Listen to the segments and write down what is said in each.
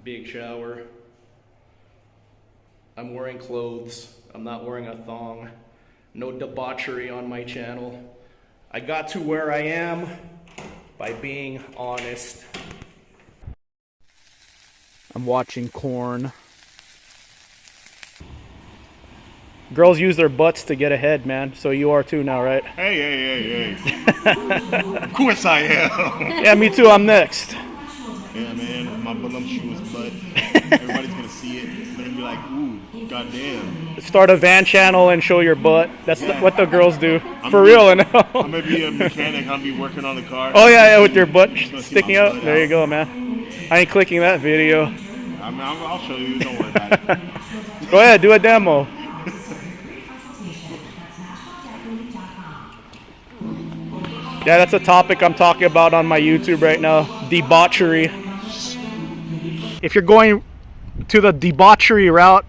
big shower. I'm wearing clothes. I'm not wearing a thong. No debauchery on my channel. I got to where I am by being honest. I'm watching corn. Girls use their butts to get ahead, man. So you are too now, right? Hey. Of course I am. Yeah, me too. I'm next. Yeah, man. My voluptuous butt. Everybody's going to see it. They're going to be like, ooh, goddamn. Start a van channel and show your butt. That's what the girls do. For real, I know. I'm going to be a mechanic. I'll be working on the car. Oh, yeah, with your butt sticking out. There you go, man. I ain't clicking that video. I'll show you. Don't worry about it. Go ahead, do a demo. Yeah, that's a topic I'm talking about on my YouTube right now. Debauchery. If you're going to the debauchery route,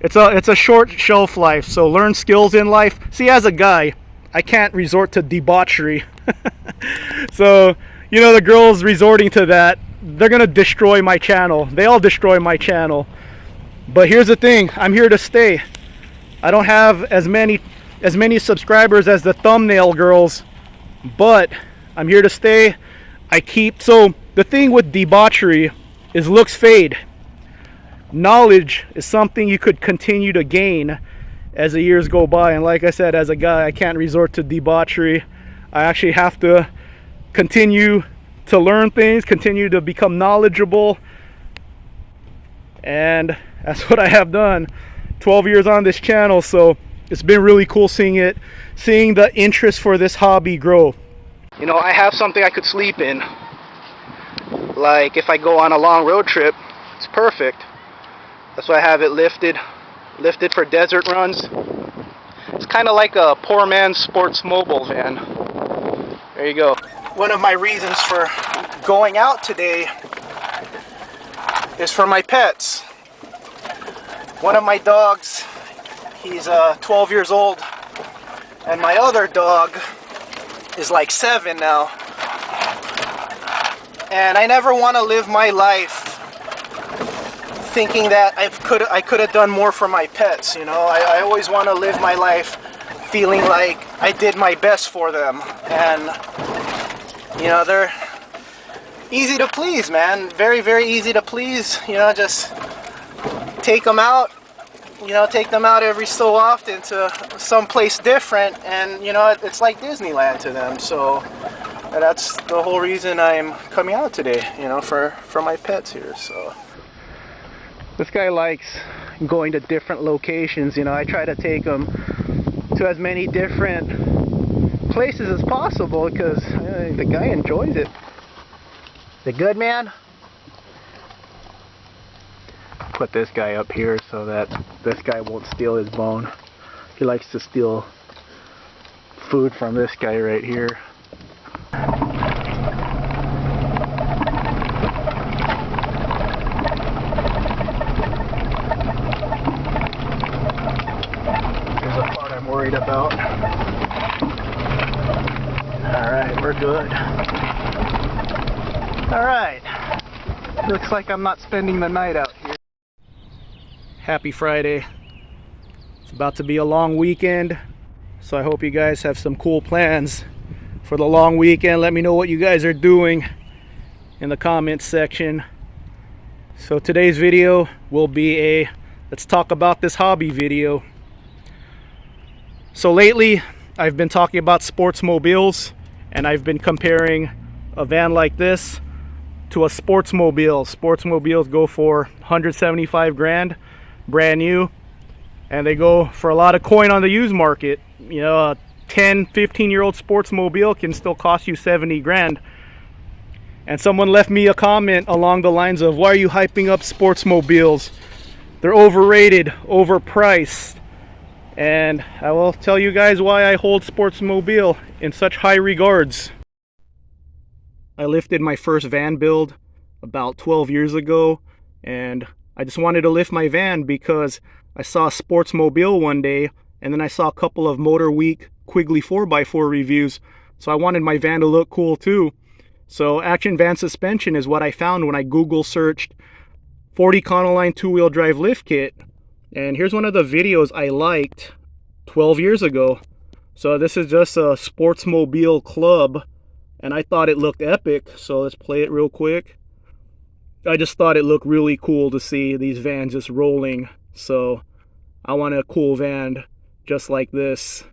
it's a short shelf life. So learn skills in life. See, as a guy, I can't resort to debauchery. So, you know, the girls resorting to that, they're gonna destroy my channel. They all destroy my channel. But here's the thing, I'm here to stay. I don't have as many subscribers as the thumbnail girls, but I'm here to stay. So the thing with debauchery is looks fade. Knowledge is something you could continue to gain as the years go by, and like I said, as a guy, I can't resort to debauchery. I actually have to continue to learn things, continue to become knowledgeable, and that's what I have done. 12 years on this channel, so it's been really cool seeing the interest for this hobby grow. You know, I have something I could sleep in. Like if I go on a long road trip, it's perfect. That's why I have it lifted for desert runs. It's kind of like a poor man's Sportsmobile van. There you go. One of my reasons for going out today is for my pets. One of my dogs, he's 12 years old, and my other dog is like 7 now. And I never want to live my life thinking that I could have done more for my pets. You know, I always want to live my life feeling like I did my best for them. And you know, they're easy to please, man. Very, very easy to please. You know, just take them out. You know, take them out every so often to someplace different, and you know, it's like Disneyland to them. So that's the whole reason I'm coming out today. You know, for my pets here. So this guy likes going to different locations. You know, I try to take him to as many different places as possible because the guy enjoys it. The good man? Put this guy up here so that this guy won't steal his bone. He likes to steal food from this guy right here. Here's the part I'm worried about. Alright, we're good. Alright. Looks like I'm not spending the night out here. Happy Friday. It's about to be a long weekend, so I hope you guys have some cool plans for the long weekend. Let me know what you guys are doing in the comments section. So today's video will be a let's talk about this hobby video. So lately I've been talking about Sportsmobiles, and I've been comparing a van like this to a Sportsmobile. Sportsmobiles go for 175 grand brand new, and they go for a lot of coin on the used market. You know, a 10-15-year-old Sportsmobile can still cost you 70 grand. And someone left me a comment along the lines of, why are you hyping up Sportsmobiles? They're overrated, overpriced. And I will tell you guys why I hold Sportsmobile in such high regards. I lifted my first van build about 12 years ago, and I just wanted to lift my van because I saw a Sportsmobile one day, and then I saw a couple of Motor Week Quigley 4x4 reviews, so I wanted my van to look cool too. So Action Van Suspension is what I found when I Google searched 40 Econoline two-wheel drive lift kit. And here's one of the videos I liked 12 years ago. So this is just a Sportsmobile club, and I thought it looked epic, so let's play it real quick. I just thought it looked really cool to see these vans just rolling, so I want a cool van just like this.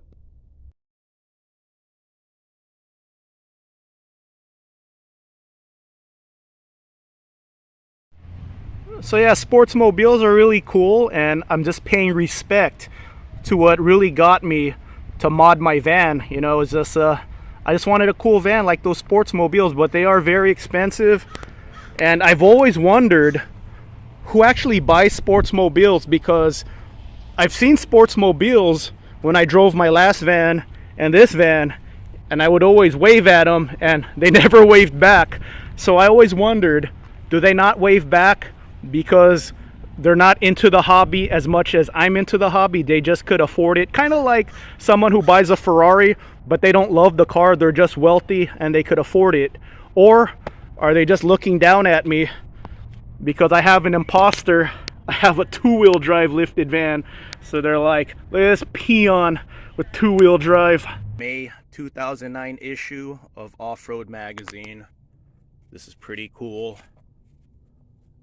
So yeah, Sportsmobiles are really cool, and I'm just paying respect to what really got me to mod my van. You know, it's just I just wanted a cool van like those Sportsmobiles, but they are very expensive. And I've always wondered who actually buys Sportsmobiles, because I've seen Sportsmobiles when I drove my last van and this van, and I would always wave at them and they never waved back. So I always wondered, do they not wave back because they're not into the hobby as much as I'm into the hobby? They just could afford it. Kind of like someone who buys a Ferrari, but they don't love the car, they're just wealthy and they could afford it. Or are they just looking down at me because I have an imposter? I have a two-wheel drive lifted van, so they're like, look at this peon with two-wheel drive. May 2009 issue of Off-Road magazine. This is pretty cool.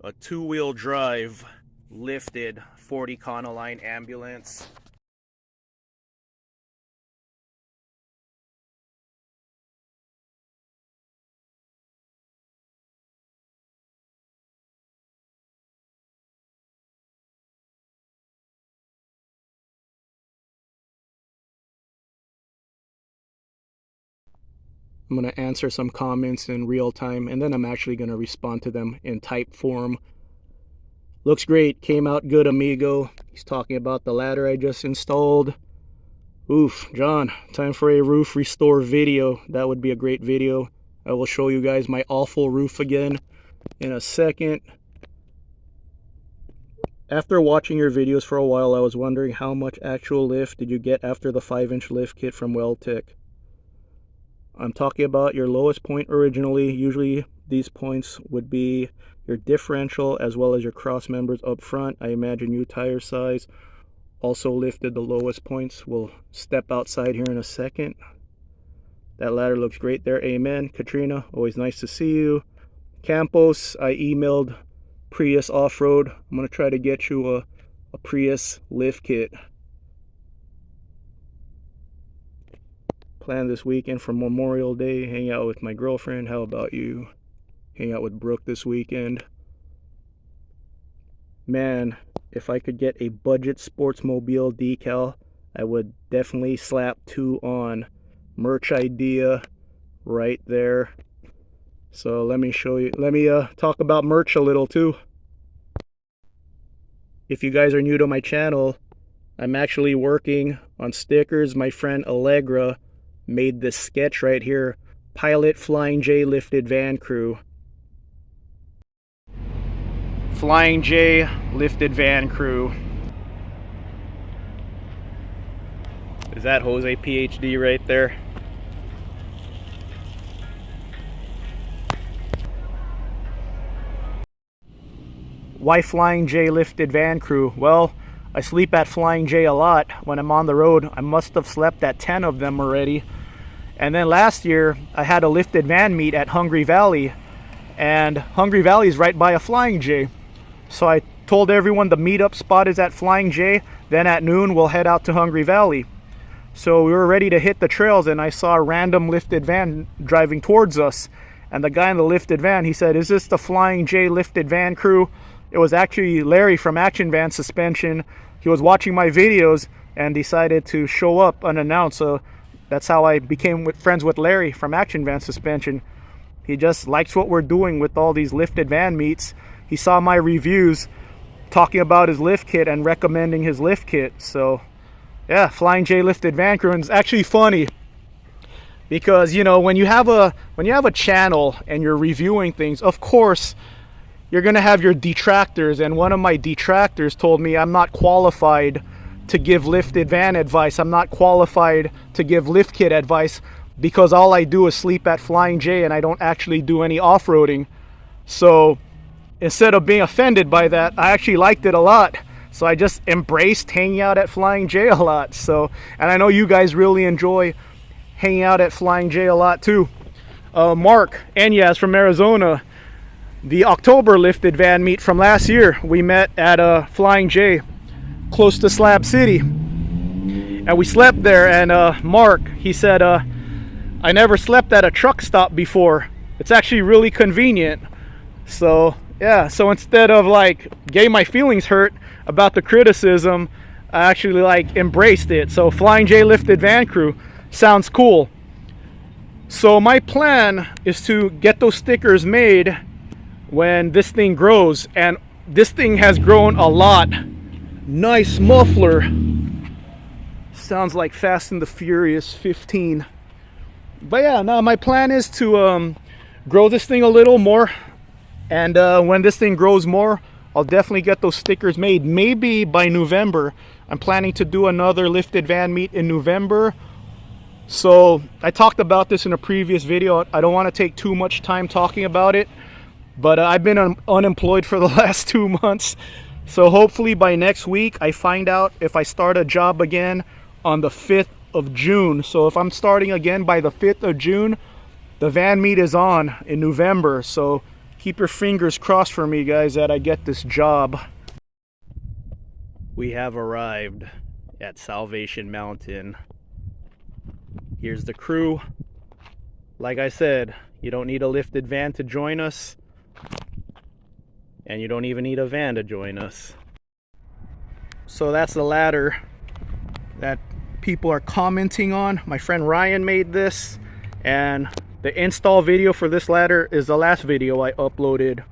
A two-wheel drive lifted 40 Econoline ambulance. I'm going to answer some comments in real time, and then I'm actually going to respond to them in type form. Looks great. Came out good, amigo. He's talking about the ladder I just installed. Oof, John, time for a roof restore video. That would be a great video. I will show you guys my awful roof again in a second. After watching your videos for a while, I was wondering how much actual lift did you get after the 5-inch lift kit from Weldtech? I'm talking about your lowest point originally. Usually these points would be your differential as well as your cross members up front. I imagine new tire size also lifted the lowest points. We'll step outside here in a second. That ladder looks great there. Amen. Katrina, always nice to see you. Campos, I emailed Prius Off-Road. I'm going to try to get you a Prius lift kit. Plan this weekend for Memorial Day, hang out with my girlfriend. How about you? Hang out with Brooke this weekend. Man, if I could get a budget Sportsmobile decal, I would definitely slap 2 on. Merch idea right there. So let me show you, let me talk about merch a little too. If you guys are new to my channel, I'm actually working on stickers. My friend Allegra made this sketch right here. Pilot Flying J lifted van crew. Flying J lifted van crew. Is that Jose PhD right there? Why Flying J lifted van crew? Well, I sleep at Flying J a lot when I'm on the road. I must have slept at 10 of them already. And then last year, I had a lifted van meet at Hungry Valley. And Hungry Valley is right by a Flying J. So I told everyone the meetup spot is at Flying J. Then at noon, we'll head out to Hungry Valley. So we were ready to hit the trails, and I saw a random lifted van driving towards us. And the guy in the lifted van, he said, "Is this the Flying J lifted van crew?" It was actually Larry from Action Van Suspension. He was watching my videos and decided to show up unannounced. So that's how I became friends with Larry from Action Van Suspension. He just likes what we're doing with all these lifted van meets. He saw my reviews talking about his lift kit and recommending his lift kit. So yeah, Flying J lifted van crew. And it's actually funny because, you know, when you have a channel and you're reviewing things, of course you're gonna have your detractors, and one of my detractors told me I'm not qualified to give lifted van advice. I'm not qualified to give lift kit advice because all I do is sleep at Flying J and I don't actually do any off-roading. So instead of being offended by that, I actually liked it a lot. So I just embraced hanging out at Flying J a lot. So, and I know you guys really enjoy hanging out at Flying J a lot too. Mark Enyas from Arizona, the October lifted van meet from last year, we met at Flying J close to Slab City, and we slept there. And Mark, he said, I never slept at a truck stop before. It's actually really convenient. So yeah, so instead of like getting my feelings hurt about the criticism, I actually like embraced it. So Flying J lifted van crew sounds cool. So my plan is to get those stickers made when this thing grows, and this thing has grown a lot. Nice muffler. Sounds like Fast and the Furious 15. But yeah, no, my plan is to grow this thing a little more, and when this thing grows more, I'll definitely get those stickers made. Maybe by November. I'm planning to do another lifted van meet in November. So I talked about this in a previous video. I don't want to take too much time talking about it, but I've been unemployed for the last 2 months. So hopefully by next week I find out if I start a job again on the 5th of June. So if I'm starting again by the 5th of June, the van meet is on in November. So keep your fingers crossed for me, guys, that I get this job. We have arrived at Salvation Mountain. Here's the crew. Like I said, you don't need a lifted van to join us, and you don't even need a van to join us. So that's the ladder that people are commenting on. My friend Ryan made this, and the install video for this ladder is the last video I uploaded.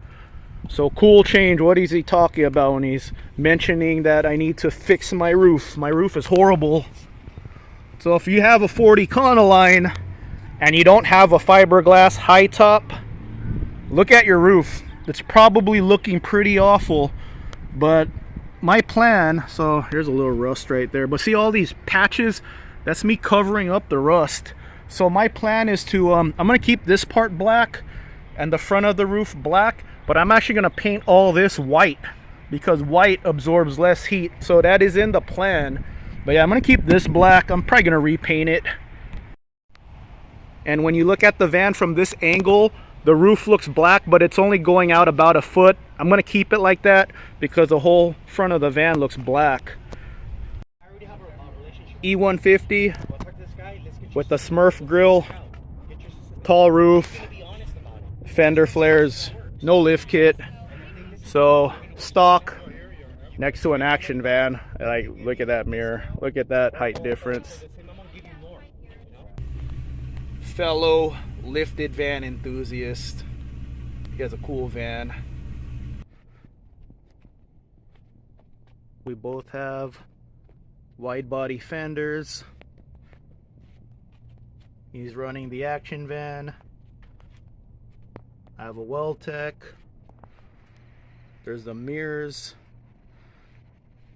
So cool change. What is he talking about when he's mentioning that I need to fix my roof? My roof is horrible. So if you have a Ford Econoline and you don't have a fiberglass high top, look at your roof. It's probably looking pretty awful. But my plan, so here's a little rust right there, but see all these patches? That's me covering up the rust. So my plan is to, I'm gonna keep this part black and the front of the roof black, but I'm actually gonna paint all this white because white absorbs less heat. So that is in the plan. But yeah, I'm gonna keep this black. I'm probably gonna repaint it. And when you look at the van from this angle, the roof looks black, but it's only going out about a foot. I'm gonna keep it like that because the whole front of the van looks black. E150 with the Smurf grill, tall roof, fender flares, no lift kit. So stock next to an action van. Like, look at that mirror, look at that height difference. Fellow lifted van enthusiast, he has a cool van. We both have wide body fenders. He's running the action van. I have a Weltec. There's the mirrors.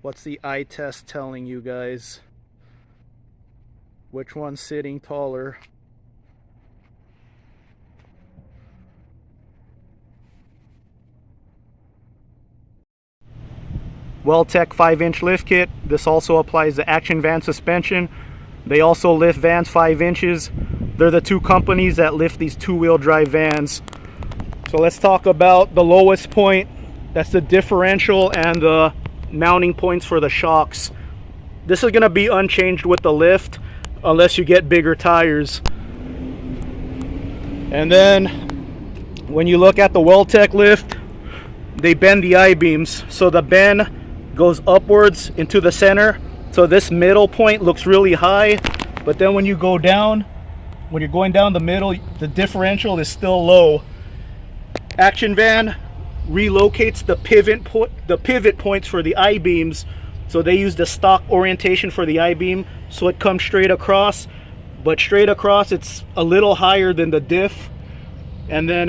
What's the eye test telling you guys? Which one's sitting taller? Weltec 5-inch lift kit. This also applies to action van suspension. They also lift vans 5 inches. They're the two companies that lift these two-wheel drive vans. So let's talk about the lowest point. That's the differential and the mounting points for the shocks. This is going to be unchanged with the lift unless you get bigger tires. And then when you look at the Weltec lift, they bend the I-beams. So the bend goes upwards into the center. So this middle point looks really high, but then when you go down, when you're going down the middle, the differential is still low. Action van relocates the pivot points for the I-beams. So they use the stock orientation for the I-beam, so it comes straight across, but straight across it's a little higher than the diff. And then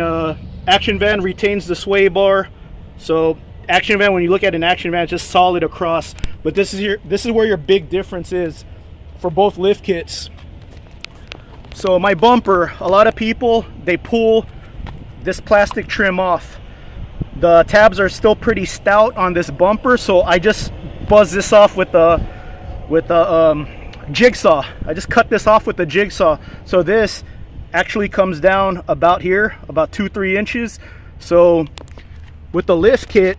action van retains the sway bar. So action van, when you look at an action van, it's just solid across. But this is where your big difference is for both lift kits. So my bumper, a lot of people, they pull this plastic trim off. The tabs are still pretty stout on this bumper, so I just buzz this off with the jigsaw. I just cut this off with the jigsaw. So this actually comes down about here, about 2-3 inches. So with the lift kit,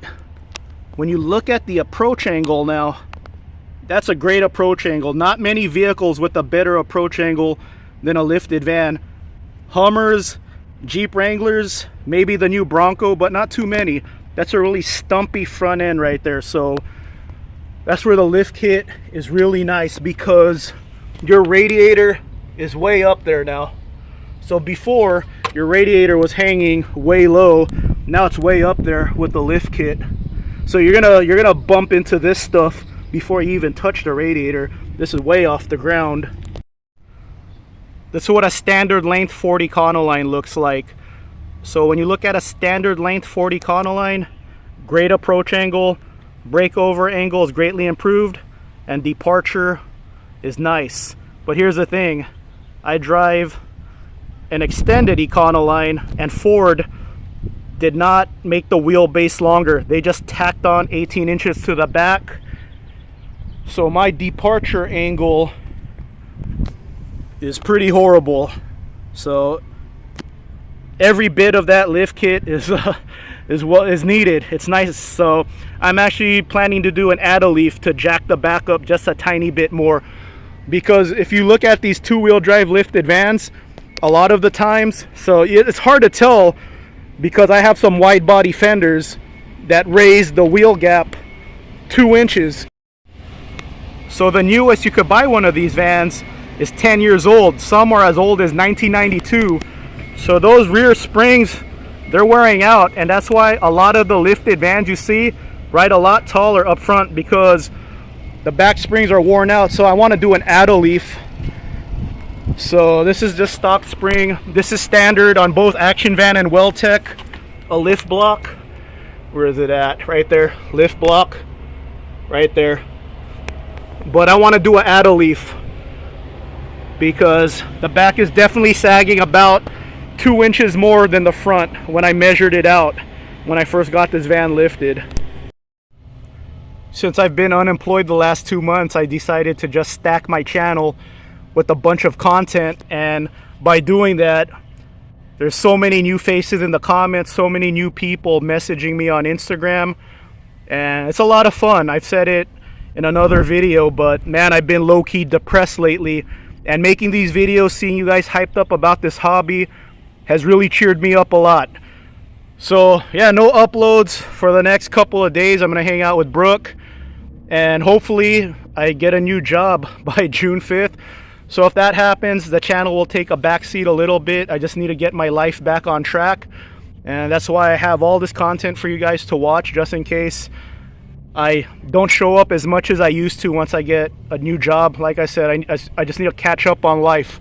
when you look at the approach angle now, that's a great approach angle. Not many vehicles with a better approach angle than a lifted van. Hummers, Jeep Wranglers, maybe the new Bronco, but not too many. That's a really stumpy front end right there. So that's where the lift kit is really nice, because your radiator is way up there now. So before, your radiator was hanging way low. Now it's way up there with the lift kit. So you're gonna bump into this stuff before you even touch the radiator. This is way off the ground. This is what a standard length 40 Econoline looks like. So when you look at a standard length 40 Econoline, great approach angle, breakover angle is greatly improved, and departure is nice. But here's the thing, I drive an extended Econoline, and Ford did not make the wheelbase longer. They just tacked on 18 inches to the back. So my departure angle is pretty horrible. So every bit of that lift kit is what is needed. It's nice. So I'm actually planning to do an add-a-leaf to jack the back up just a tiny bit more, because if you look at these two-wheel drive lifted vans, a lot of the times, so it's hard to tell because I have some wide body fenders that raise the wheel gap 2 inches. So the newest you could buy one of these vans is 10 years old. Some are as old as 1992. So those rear springs, they're wearing out, and that's why a lot of the lifted vans you see ride a lot taller up front, because the back springs are worn out. So I want to do an add-a-leaf. So this is just stock spring. This is standard on both Action Van and Welltec. A lift block. Where is it at? Right there. Lift block. Right there. But I want to do an add-a-leaf because the back is definitely sagging about 2 inches more than the front when I measured it out when I first got this van lifted. Since I've been unemployed the last 2 months, I decided to just stack my channel with a bunch of content, and by doing that, there's so many new faces in the comments, so many new people messaging me on Instagram, and it's a lot of fun. I've said it in another video, but man, I've been low-key depressed lately, and making these videos, seeing you guys hyped up about this hobby has really cheered me up a lot. So yeah, no uploads for the next couple of days. I'm gonna hang out with Brooke, and hopefully I get a new job by June 5th. So if that happens, the channel will take a backseat a little bit. I just need to get my life back on track, and that's why I have all this content for you guys to watch, just in case I don't show up as much as I used to once I get a new job. Like I said, I just need to catch up on life.